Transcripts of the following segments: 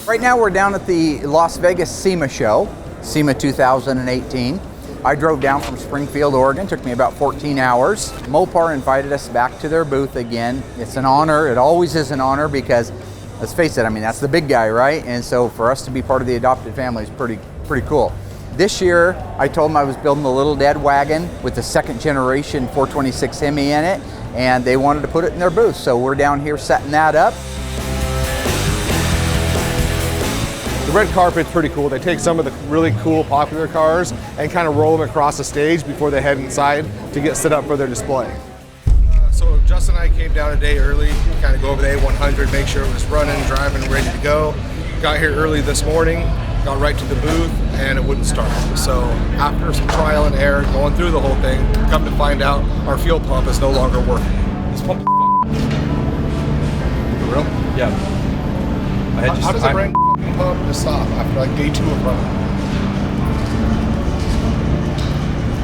Right now we're down at the Las Vegas SEMA show, SEMA 2018. I drove down from Springfield, Oregon. Took me about 14 hours. Mopar invited us back to their booth again. It's an honor. It always is an honor because, let's face it, I mean, that's the big guy, right? And so for us to be part of the adopted family is pretty cool. This year, I told them I was building the Little Dead Wagon with the second generation 426 Hemi in it, and they wanted to put it in their booth. So we're down here setting that up. The red carpet's pretty cool. They take some of the really cool, popular cars and kind of roll them across the stage before they head inside to get set up for their display. So Justin and I came down a day early, kind of go over the A100, make sure it was running, driving, ready to go. Got here early this morning, got right to the booth, and it wouldn't start. So after some trial and error, going through the whole thing, come to find out our fuel pump is no longer working. This pump is for real? Yeah. How does a brand pump just stop after like day 2 of running?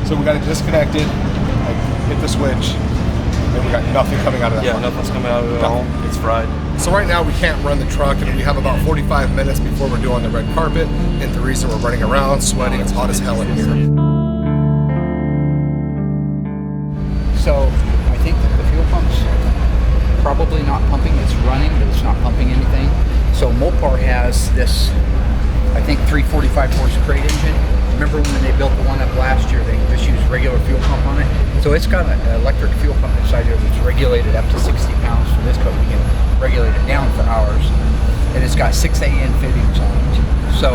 So we got it disconnected, like hit the switch, and we got nothing coming out of that. Yeah, nothing's coming out of it at all. It's fried. So right now we can't run the truck, and we have about 45 minutes before we're doing the red carpet. And the reason we're running around, sweating, it's hot as hell in here. So I think that the fuel pump's probably not pumping. It's running, but it's not pumping anything. So Mopar has this, I think, 345 horse crate engine. Remember when they built the one up last year, they just used regular fuel pump on it? So it's got an electric fuel pump inside here that's regulated up to 60 pounds for this, but we can regulate it down for ours. And it's got 6 AN fittings on it. So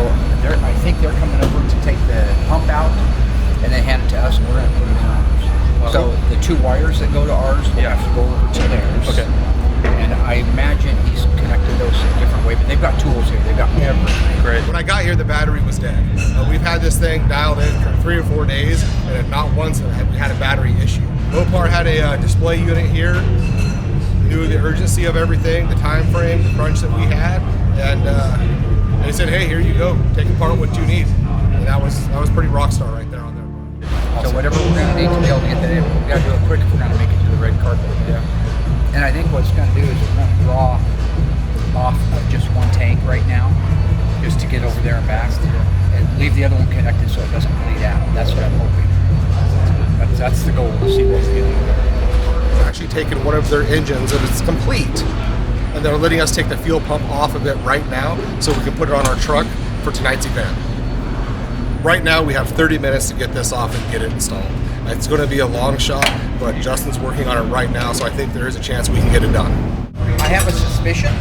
I think they're coming over to take the pump out and then hand it to us, and we're going to put it in ours. So the 2 wires that go to ours will have to go over to theirs. Okay. And I imagine he's connected those in a different way, but they've got tools here. They've got everything. Great. When I got here, the battery was dead. We've had this thing dialed in for 3 or 4 days, and not once have we had a battery issue. Mopar had a display unit here, knew the urgency of everything, the time frame, the crunch that we had, and they said, hey, here you go, take apart what you need. And that was pretty rock star right there on their part. So whatever we're going to need to be able to get that in, we got to do it quick if we're going to make it to the red carpet. Yeah. And I think what it's going to do is it's going to draw off of just one tank right now, just to get over there and back, and leave the other one connected so it doesn't bleed out. That's what I'm hoping. That's the goal, to see what we can do. They're actually taking one of their engines and it's complete, and they're letting us take the fuel pump off of it right now so we can put it on our truck for tonight's event. Right now we have 30 minutes to get this off and get it installed. It's going to be a long shot, but Justin's working on it right now, so I think there is a chance we can get it done. I have a suspicion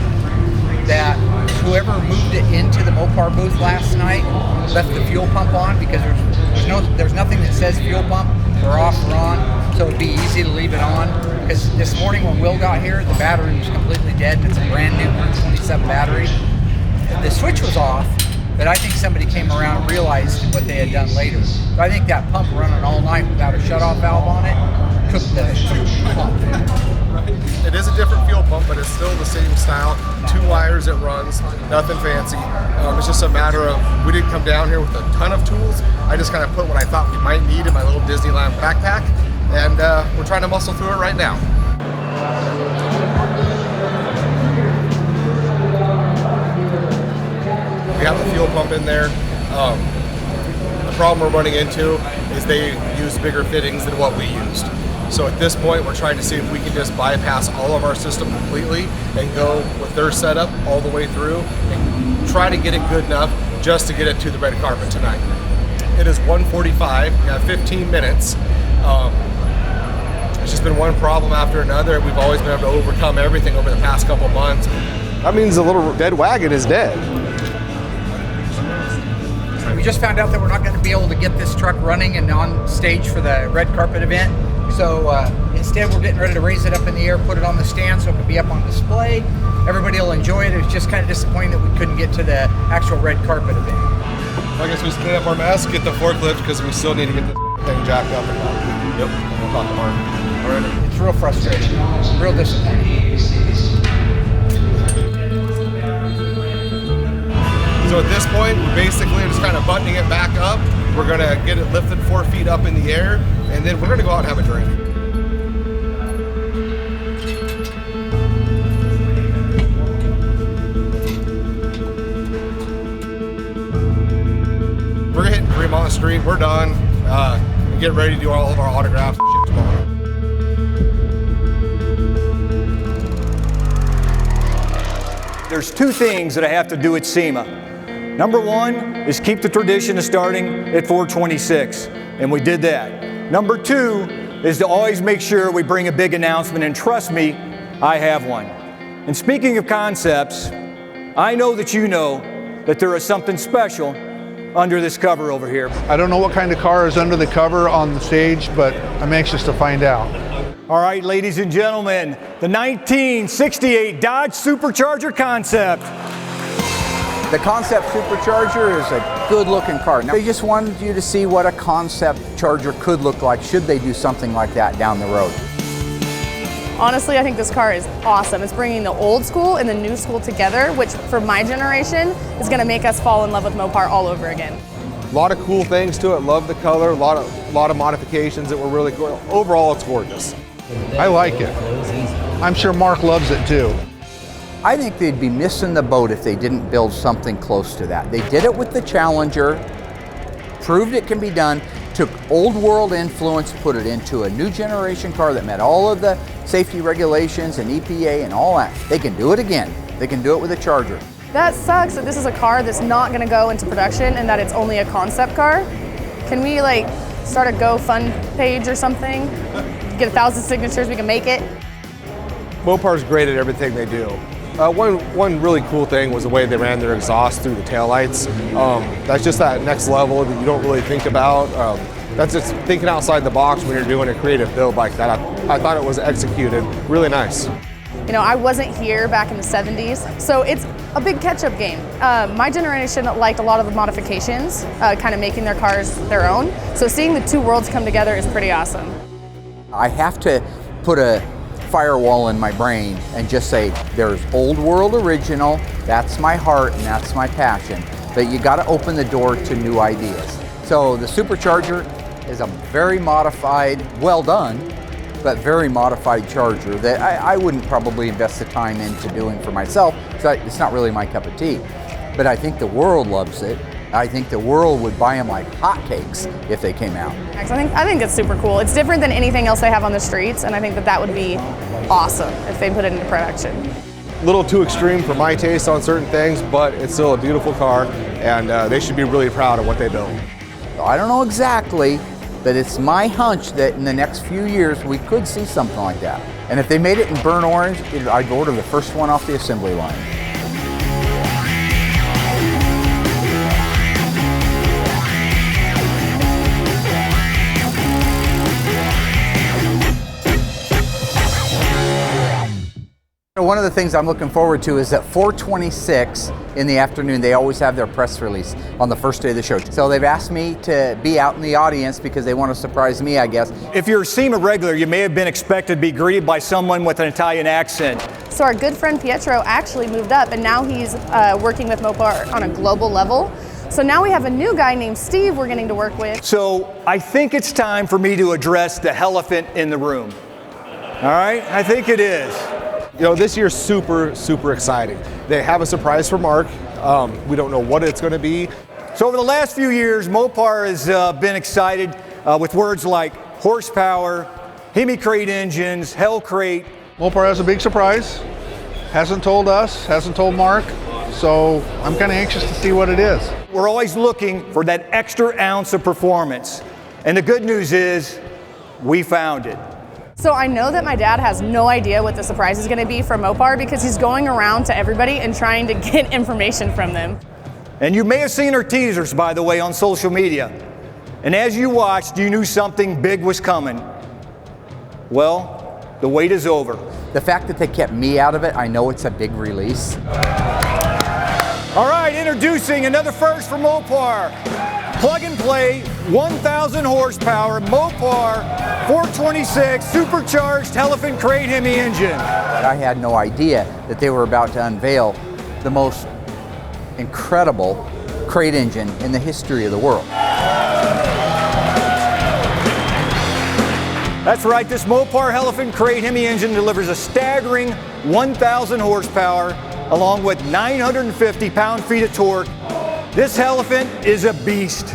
that whoever moved it into the Mopar booth last night left the fuel pump on, because there's nothing that says fuel pump or off or on, so it'd be easy to leave it on. Because this morning when Will got here, the battery was completely dead, and it's a brand new 127 battery. The switch was off, but I think somebody came around and realized what they had done later. So I think that pump running all night without a shutoff valve on it took the pump. It is a different fuel pump, but it's still the same style. 2 wires it runs, nothing fancy. It's just a matter of, we didn't come down here with a ton of tools. I just kind of put what I thought we might need in my little Disneyland backpack, and we're trying to muscle through it right now. We have the fuel pump in there. The problem we're running into is they use bigger fittings than what we used. So at this point, we're trying to see if we can just bypass all of our system completely and go with their setup all the way through and try to get it good enough just to get it to the red carpet tonight. It is 1:45, we have 15 minutes. It's just been one problem after another. We've always been able to overcome everything over the past couple months. That means the Little Dead Wagon is dead. We just found out that we're not going to be able to get this truck running and on stage for the red carpet event. So instead we're getting ready to raise it up in the air, put it on the stand so it can be up on display. Everybody will enjoy it. It was just kind of disappointing that we couldn't get to the actual red carpet event. I guess we just clean up our mess, get the forklift, because we still need to get this thing jacked up and done. Yep, we'll talk tomorrow. All right. It's real frustrating, real disappointing. So at this point, we're basically just kind of buttoning it back up. We're going to get it lifted 4 feet up in the air, and then we're going to go out and have a drink. street. We're done. Get ready to do all of our autographs and shit tomorrow. There's two things that I have to do at SEMA. Number one is keep the tradition of starting at 426, and we did that. Number two is to always make sure we bring a big announcement, and trust me, I have one. And speaking of concepts, I know that there is something special under this cover over here. I don't know what kind of car is under the cover on the stage, but I'm anxious to find out. All right, ladies and gentlemen, the 1968 Dodge Supercharger concept. The Concept Supercharger is a good-looking car. Now, they just wanted you to see what a Concept Charger could look like should they do something like that down the road. Honestly, I think this car is awesome. It's bringing the old school and the new school together, which for my generation is going to make us fall in love with Mopar all over again. A lot of cool things to it. Love the color. A lot of modifications that were really cool. Overall, it's gorgeous. I like it. I'm sure Mark loves it too. I think they'd be missing the boat if they didn't build something close to that. They did it with the Challenger, proved it can be done, took old world influence, put it into a new generation car that met all of the safety regulations and EPA and all that. They can do it again. They can do it with a Charger. That sucks that this is a car that's not going to go into production and that it's only a concept car. Can we start a GoFund page or something? Get 1,000 signatures, we can make it. Mopar's great at everything they do. One really cool thing was the way they ran their exhaust through the taillights. That's just that next level that you don't really think about. That's just thinking outside the box when you're doing a creative build like that. I thought it was executed really nice. You know, I wasn't here back in the 70s, so it's a big catch-up game. My generation liked a lot of the modifications, kind of making their cars their own. So seeing the two worlds come together is pretty awesome. I have to put a firewall in my brain and just say, there's old world original, that's my heart and that's my passion. But you got to open the door to new ideas. So the Supercharger is a very modified, well done, but very modified Charger that I wouldn't probably invest the time into doing for myself. So it's not really my cup of tea. But I think the world loves it. I think the world would buy them like hotcakes if they came out. I think it's super cool. It's different than anything else they have on the streets, and I think that would be awesome if they put it into production. A little too extreme for my taste on certain things, but it's still a beautiful car, and they should be really proud of what they built. I don't know exactly, but it's my hunch that in the next few years we could see something like that. And if they made it in burnt orange, I'd order the first one off the assembly line. One of the things I'm looking forward to is at 4:26 in the afternoon, they always have their press release on the first day of the show. So they've asked me to be out in the audience because they want to surprise me, I guess. If you're a SEMA regular, you may have been expected to be greeted by someone with an Italian accent. So our good friend Pietro actually moved up, and now he's working with Mopar on a global level. So now we have a new guy named Steve we're getting to work with. So I think it's time for me to address the elephant in the room. All right, I think it is. You know, this year's super, super exciting. They have a surprise for Mark. We don't know what it's going to be. So over the last few years, Mopar has been excited with words like horsepower, Hemi crate engines, Hell crate. Mopar has a big surprise. Hasn't told us, hasn't told Mark. So I'm kind of anxious to see what it is. We're always looking for that extra ounce of performance. And the good news is, we found it. So I know that my dad has no idea what the surprise is going to be from Mopar because he's going around to everybody and trying to get information from them. And you may have seen our teasers, by the way, on social media. And as you watched, you knew something big was coming. Well, the wait is over. The fact that they kept me out of it, I know it's a big release. All right, introducing another first from Mopar. Plug and play, 1,000 horsepower, Mopar 426 supercharged elephant crate Hemi engine. I had no idea that they were about to unveil the most incredible crate engine in the history of the world. That's right, this Mopar elephant crate Hemi engine delivers a staggering 1,000 horsepower along with 950 pound-feet of torque. This elephant is a beast.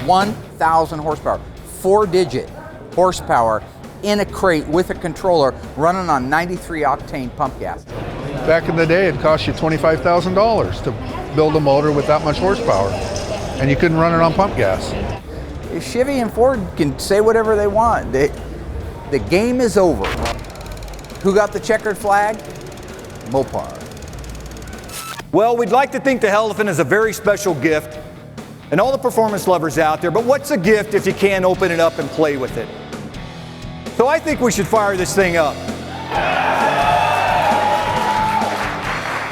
1,000 horsepower, 4-digit horsepower in a crate with a controller running on 93 octane pump gas. Back in the day, it cost you $25,000 to build a motor with that much horsepower, and you couldn't run it on pump gas. Chevy and Ford can say whatever they want. The game is over. Who got the checkered flag? Mopar. Well, we'd like to think the Elephant is a very special gift, and all the performance lovers out there, but what's a gift if you can't open it up and play with it? So I think we should fire this thing up.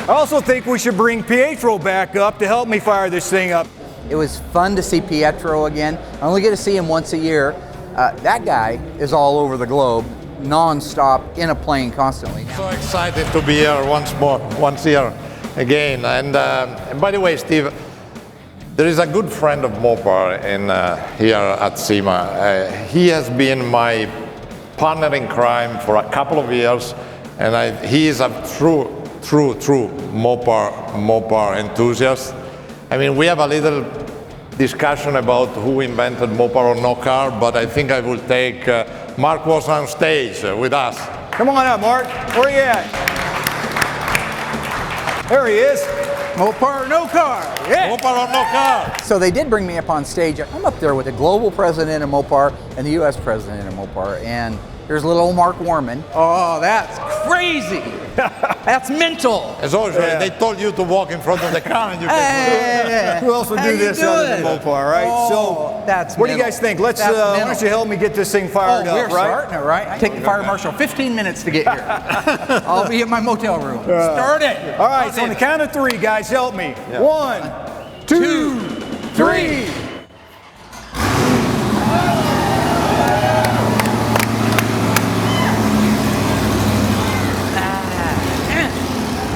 I also think we should bring Pietro back up to help me fire this thing up. It was fun to see Pietro again. I only get to see him once a year. That guy is all over the globe, non-stop, in a plane constantly. So excited to be here once here again. And by the way, Steve, there is a good friend of Mopar here at SEMA. He has been my partner in crime for a couple of years, and he is a true Mopar enthusiast. I mean, we have a little discussion about who invented Mopar or no car, but I think I will take, Mark was on stage with us. Come on up, Mark. Where are you at? There he is. Mopar or no car. Yeah. Mopar or no car. So they did bring me up on stage. I'm up there with the global president of Mopar and the U.S. president of Mopar, and here's little old Mark Warman. Oh, that's crazy. That's mental. As always, they told you to walk in front of the car and you can. Who else would do this other than Mopar, right? Oh, so, that's what do you guys think? Let's, why don't you help me get this thing fired up, we're right? starting it, right? Take the fire marshal 15 minutes to get here. I'll be at my motel room. Start it. All right, so on the count of 3, guys, help me. Yeah. 1, 2, 3.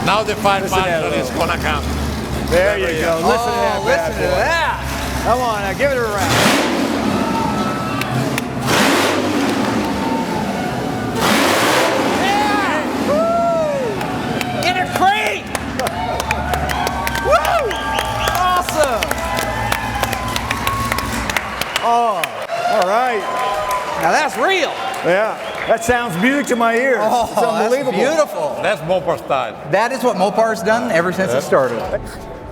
Now the fire marshal is gonna come. There you go. Listen to that. Listen to that. Come on, now give it a round. In a crate! Woo! Awesome! Oh, all right. Now that's real. Yeah, that sounds music to my ears. Oh, it's unbelievable. That's beautiful. That's Mopar style. That is what Mopar's done ever since it started.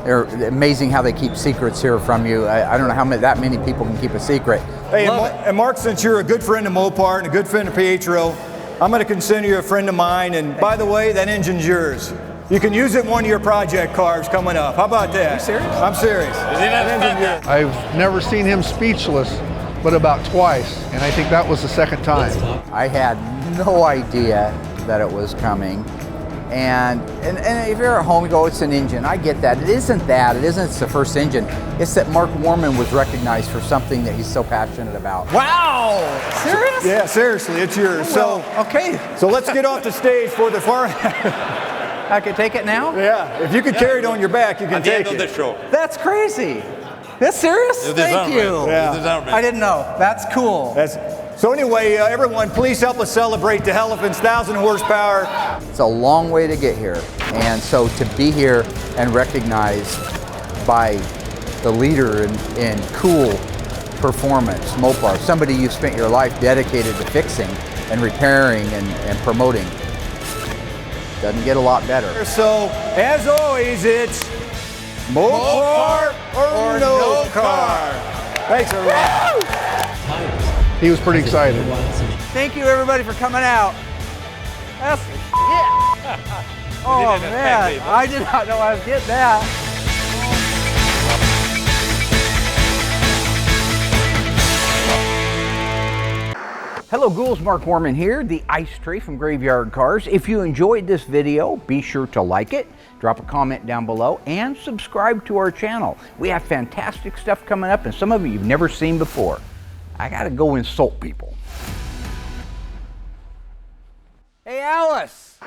They're amazing how they keep secrets here from you. I don't know how that many people can keep a secret. Hey, and Mark, since you're a good friend of Mopar and a good friend of Pietro, I'm going to consider you a friend of mine. And by the way, that engine's yours. You can use it in one of your project cars coming up. How about that? Are you serious? I'm serious. That engine's yours. I've never seen him speechless, but about twice, and I think that was the second time. I had no idea that it was coming. And if you're at home, you go, it's an engine. I get that. It isn't that. It isn't it's the first engine. It's that Mark Warman was recognized for something that he's so passionate about. Wow! Serious? Yeah, seriously, it's yours. Well, okay. So let's get off the stage for the far. I can take it now? Yeah, if you could carry it on your back, you can At the take end it. of the show. That's crazy. That's serious? You deserve Thank you. it. Yeah. You deserve it. I didn't know. That's cool. So anyway, everyone, please help us celebrate the Elephant's 1,000 horsepower. It's a long way to get here. And so to be here and recognized by the leader in cool performance, Mopar, somebody you spent your life dedicated to fixing and repairing and promoting, doesn't get a lot better. So, as always, it's Mopar or no car. Thanks, everyone. He was pretty excited. Thank you, everybody, for coming out. That's yeah. Oh man, I did not know I was getting that. Hello ghouls, Mark Warman here, the Ice Tray from Graveyard Cars. If you enjoyed this video, be sure to like it, drop a comment down below, and subscribe to our channel. We have fantastic stuff coming up, and some of it you've never seen before. I gotta go insult people. Hey Alice!